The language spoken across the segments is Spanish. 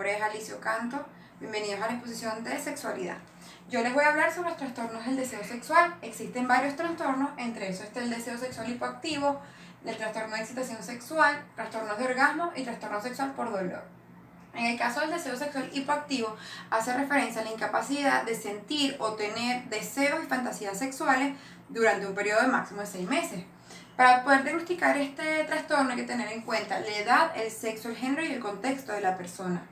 nombre es Alicio Canto, bienvenidos a la exposición de sexualidad. Yo les voy a hablar sobre los trastornos del deseo sexual. Existen varios trastornos, entre esos está el deseo sexual hipoactivo, el trastorno de excitación sexual, trastornos de orgasmo y trastorno sexual por dolor. En el caso del deseo sexual hipoactivo, hace referencia a la incapacidad de sentir o tener deseos y fantasías sexuales durante un periodo de máximo de 6 meses. Para poder diagnosticar este trastorno hay que tener en cuenta la edad, el sexo, el género y el contexto de la persona.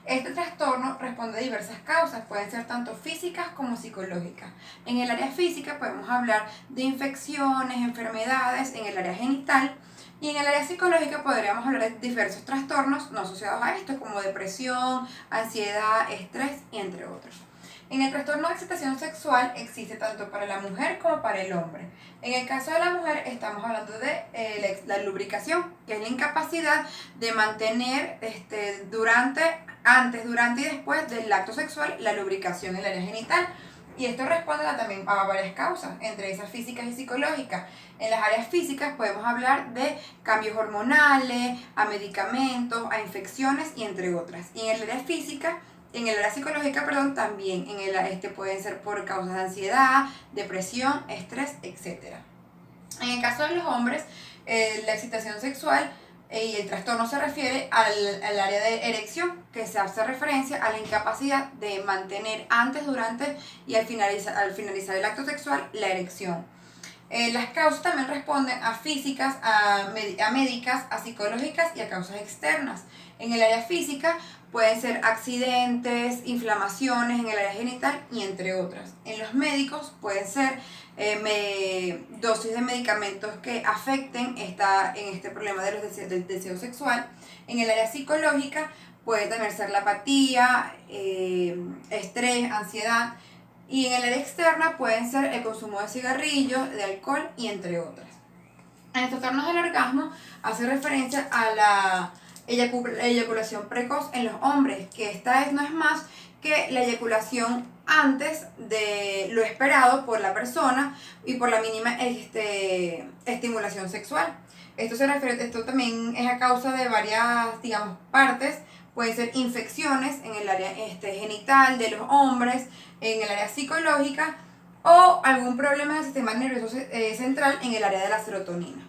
Este trastorno responde a diversas causas, pueden ser tanto físicas como psicológicas. En el área física podemos hablar de infecciones, enfermedades en el área genital, y en el área psicológica podríamos hablar de diversos trastornos no asociados a esto, como depresión, ansiedad, estrés y entre otros. En el trastorno de excitación sexual existe tanto para la mujer como para el hombre. En el caso de la mujer estamos hablando de la lubricación, que es la incapacidad de mantener antes, durante y después del acto sexual la lubricación en el área genital. Y esto responde también a varias causas, entre esas físicas y psicológicas. En las áreas físicas podemos hablar de cambios hormonales, a medicamentos, a infecciones y entre otras. Y en el área física, en el área psicológica, perdón, también pueden ser por causas de ansiedad, depresión, estrés, etc. En el caso de los hombres, la excitación sexual y el trastorno se refiere al área de erección, que se hace referencia a la incapacidad de mantener antes, durante y al finalizar el acto sexual la erección. Las causas también responden a físicas, a médicas, a psicológicas y a causas externas. En el área física pueden ser accidentes, inflamaciones en el área genital y entre otras. En los médicos pueden ser dosis de medicamentos que afecten en este problema del deseo sexual. En el área psicológica puede también ser la apatía, estrés, ansiedad. Y en el área externa pueden ser el consumo de cigarrillos, de alcohol y entre otras. En los trastornos del orgasmo hace referencia a la eyaculación precoz en los hombres, que esta vez no es más que la eyaculación antes de lo esperado por la persona y por la mínima estimulación sexual. Esto también es a causa de varias, digamos, partes. Pueden ser infecciones en el área genital de los hombres, en el área psicológica o algún problema del sistema nervioso central en el área de la serotonina.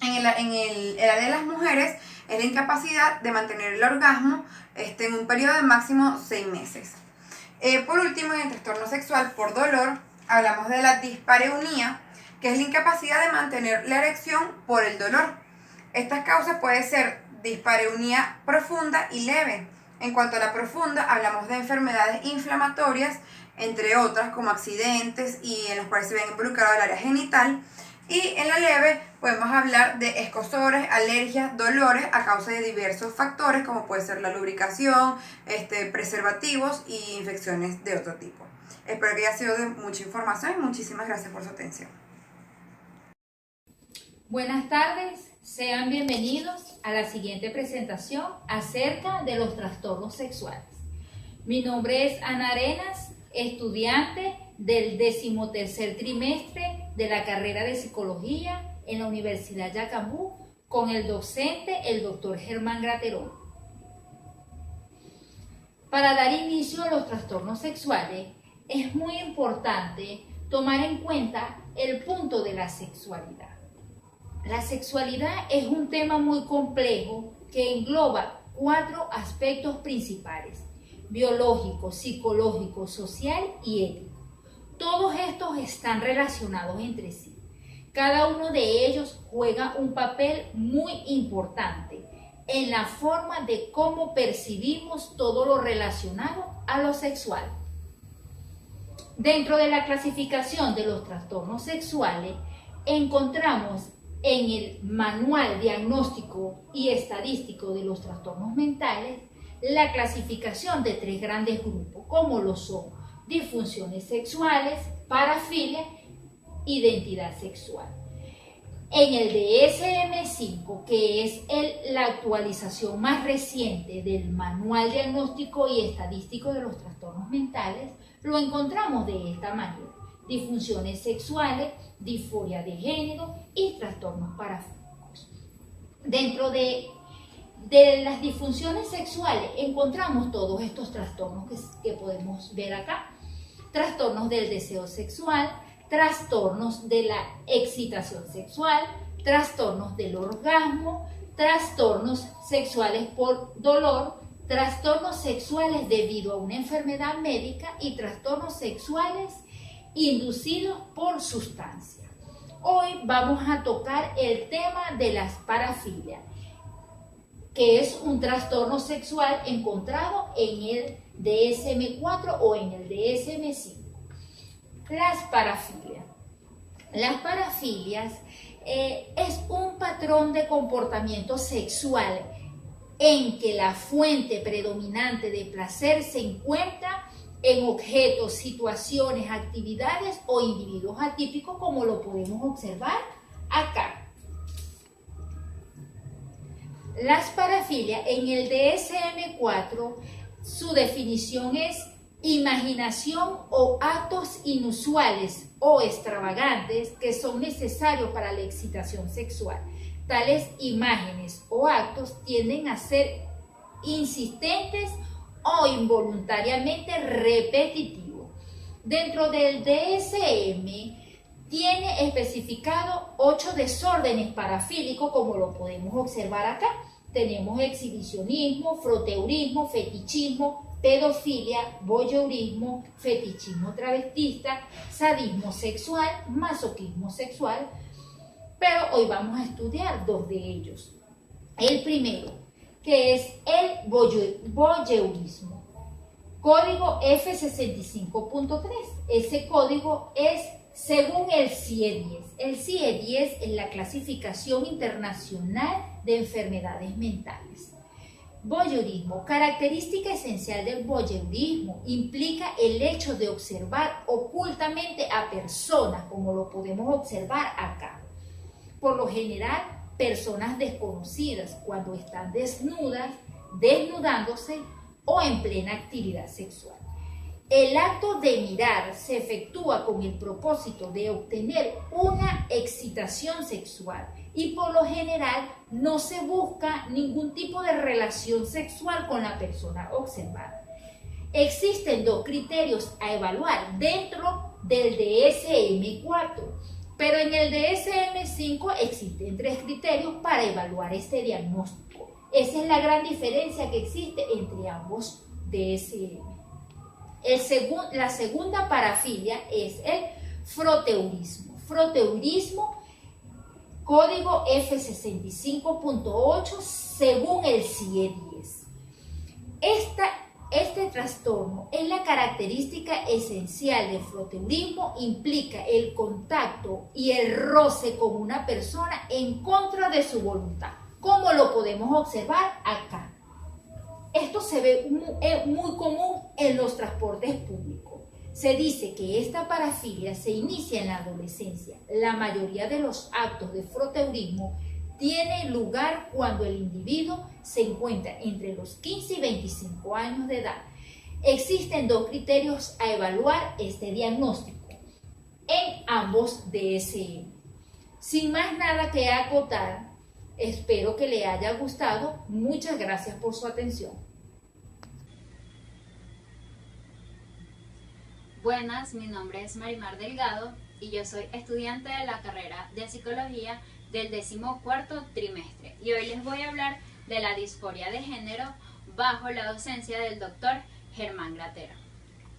En el área de las mujeres es la incapacidad de mantener el orgasmo en un periodo de máximo 6 meses. Por último, en el trastorno sexual por dolor hablamos de la dispareunia, que es la incapacidad de mantener la erección por el dolor. Estas causas pueden ser dispareunia profunda y leve. En cuanto a la profunda, hablamos de enfermedades inflamatorias, entre otras como accidentes y en los cuales se ven involucrado el área genital. Y en la leve podemos hablar de escozores, alergias, dolores a causa de diversos factores como puede ser la lubricación, preservativos y infecciones de otro tipo. Espero que haya sido de mucha información y muchísimas gracias por su atención. Buenas tardes, sean bienvenidos a la siguiente presentación acerca de los trastornos sexuales. Mi nombre es Ana Arenas, estudiante del 13º trimestre de la carrera de Psicología en la Universidad Yacambú, con el docente, el doctor Germán Graterol. Para dar inicio a los trastornos sexuales, es muy importante tomar en cuenta el punto de la sexualidad. La sexualidad es un tema muy complejo que engloba 4 aspectos principales: biológico, psicológico, social y ético. Todos estos están relacionados entre sí. Cada uno de ellos juega un papel muy importante en la forma de cómo percibimos todo lo relacionado a lo sexual. Dentro de la clasificación de los trastornos sexuales, encontramos en el Manual Diagnóstico y Estadístico de los Trastornos Mentales la clasificación de 3 grandes grupos, como lo son disfunciones sexuales, parafilia, identidad sexual. En el DSM-5, que es la actualización más reciente del Manual Diagnóstico y Estadístico de los Trastornos Mentales, lo encontramos de esta manera: disfunciones sexuales, disforia de género y trastornos parafílicos. Dentro de De las disfunciones sexuales encontramos todos estos trastornos que podemos ver acá. Trastornos del deseo sexual, trastornos de la excitación sexual, trastornos del orgasmo, trastornos sexuales por dolor, trastornos sexuales debido a una enfermedad médica y trastornos sexuales inducidos por sustancias. Hoy vamos a tocar el tema de las parafilias, que es un trastorno sexual encontrado en el DSM-4 o en el DSM-5. Las parafilias. Las parafilias es un patrón de comportamiento sexual en que la fuente predominante de placer se encuentra en objetos, situaciones, actividades o individuos atípicos, como lo podemos observar acá. Las parafilias en el DSM-4, su definición es imaginación o actos inusuales o extravagantes que son necesarios para la excitación sexual. Tales imágenes o actos tienden a ser insistentes o involuntariamente repetitivos. Dentro del DSM tiene especificado 8 desórdenes parafílicos, como lo podemos observar acá. Tenemos exhibicionismo, froteurismo, fetichismo, pedofilia, voyeurismo, fetichismo travestista, sadismo sexual, masoquismo sexual, pero hoy vamos a estudiar 2 de ellos. El primero, que es el voyeurismo. Código F65.3. Ese código es según el CIE-10. El CIE-10 es la clasificación internacional de enfermedades mentales. Voyeurismo. Característica esencial del voyeurismo implica el hecho de observar ocultamente a personas, como lo podemos observar acá. Por lo general, personas desconocidas cuando están desnudas, desnudándose o en plena actividad sexual. El acto de mirar se efectúa con el propósito de obtener una excitación sexual y por lo general no se busca ningún tipo de relación sexual con la persona observada. Existen 2 criterios a evaluar dentro del DSM-4, pero en el DSM-5 existen 3 criterios para evaluar este diagnóstico. Esa es la gran diferencia que existe entre ambos DSM. La segunda parafilia es el froteurismo. Froteurismo, código F65.8 según el CIE-10. Este trastorno es la característica esencial del froteurismo, implica el contacto y el roce con una persona en contra de su voluntad, como lo podemos observar acá. Esto se ve muy común en los transportes públicos. Se dice que esta parafilia se inicia en la adolescencia. La mayoría de los actos de froteurismo tiene lugar cuando el individuo se encuentra entre los 15 y 25 años de edad. Existen 2 criterios a evaluar este diagnóstico en ambos DSM. Sin más nada que acotar, espero que le haya gustado. Muchas gracias por su atención. Buenas, mi nombre es Marimar Delgado y yo soy estudiante de la carrera de Psicología del 14º trimestre. Y hoy les voy a hablar de la disforia de género bajo la docencia del doctor Germán Gratera.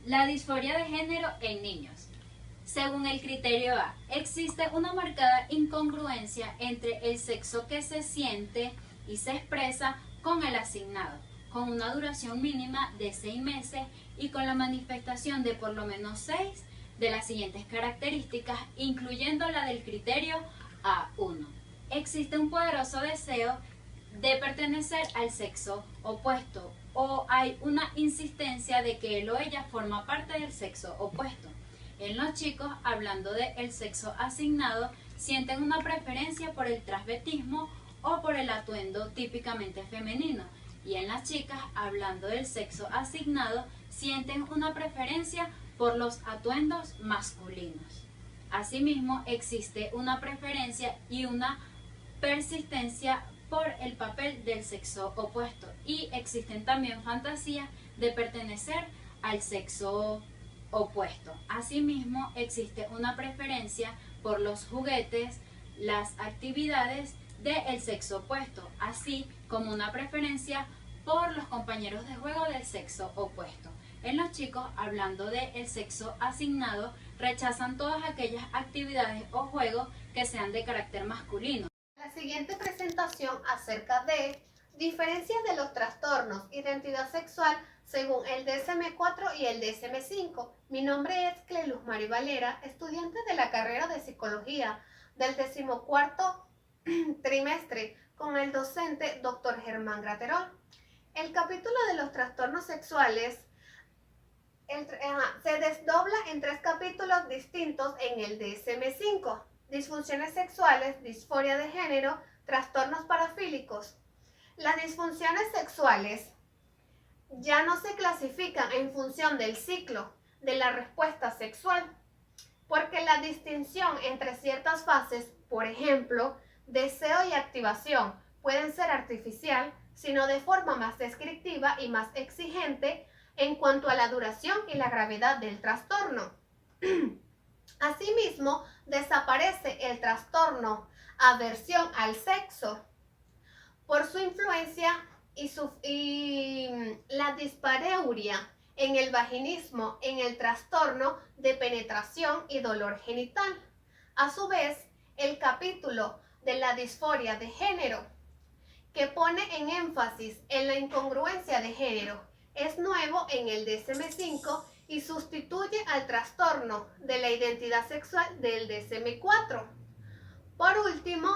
La disforia de género en niños. Según el criterio A, existe una marcada incongruencia entre el sexo que se siente y se expresa con el asignado, con una duración mínima de 6 meses y con la manifestación de por lo menos 6 de las siguientes características, incluyendo la del criterio A1. Existe un poderoso deseo de pertenecer al sexo opuesto o hay una insistencia de que él o ella forma parte del sexo opuesto. En los chicos, hablando del sexo asignado, sienten una preferencia por el transvestismo o por el atuendo típicamente femenino. Y en las chicas, hablando del sexo asignado, sienten una preferencia por los atuendos masculinos. Asimismo, existe una preferencia y una persistencia por el papel del sexo opuesto, y existen también fantasías de pertenecer al sexo opuesto. Asimismo, existe una preferencia por los juguetes, las actividades del sexo opuesto, así como una preferencia por los compañeros de juego del sexo opuesto. En los chicos, hablando del sexo asignado, rechazan todas aquellas actividades o juegos que sean de carácter masculino. La siguiente presentación acerca de diferencias de los trastornos identidad sexual según el DSM-4 y el DSM-5. Mi nombre es Cleluz Mari Valera, estudiante de la carrera de Psicología del 14º trimestre con el docente Dr. Germán Graterol. El capítulo de los trastornos sexuales se desdobla en 3 capítulos distintos en el DSM-5. Disfunciones sexuales, disforia de género, trastornos parafílicos. Las disfunciones sexuales ya no se clasifican en función del ciclo de la respuesta sexual, porque la distinción entre ciertas fases, por ejemplo, deseo y activación, pueden ser artificial, sino de forma más descriptiva y más exigente en cuanto a la duración y la gravedad del trastorno. Asimismo, desaparece el trastorno aversión al sexo por su influencia y la dispareuria en el vaginismo, en el trastorno de penetración y dolor genital. A su vez, el capítulo de la disforia de género, que pone en énfasis en la incongruencia de género, es nuevo en el DSM-5 y sustituye al trastorno de la identidad sexual del DSM-4. Por último,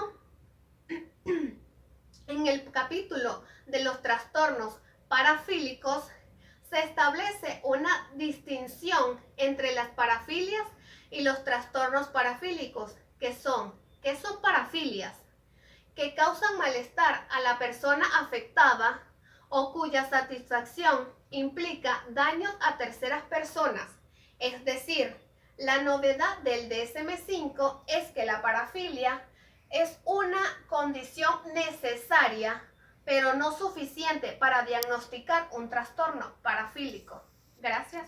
en el capítulo de los trastornos parafílicos se establece una distinción entre las parafilias y los trastornos parafílicos, que son parafilias, que causan malestar a la persona afectada o cuya satisfacción implica daños a terceras personas. Es decir, la novedad del DSM-5 es que la parafilia es una condición necesaria, pero no suficiente para diagnosticar un trastorno parafílico. Gracias.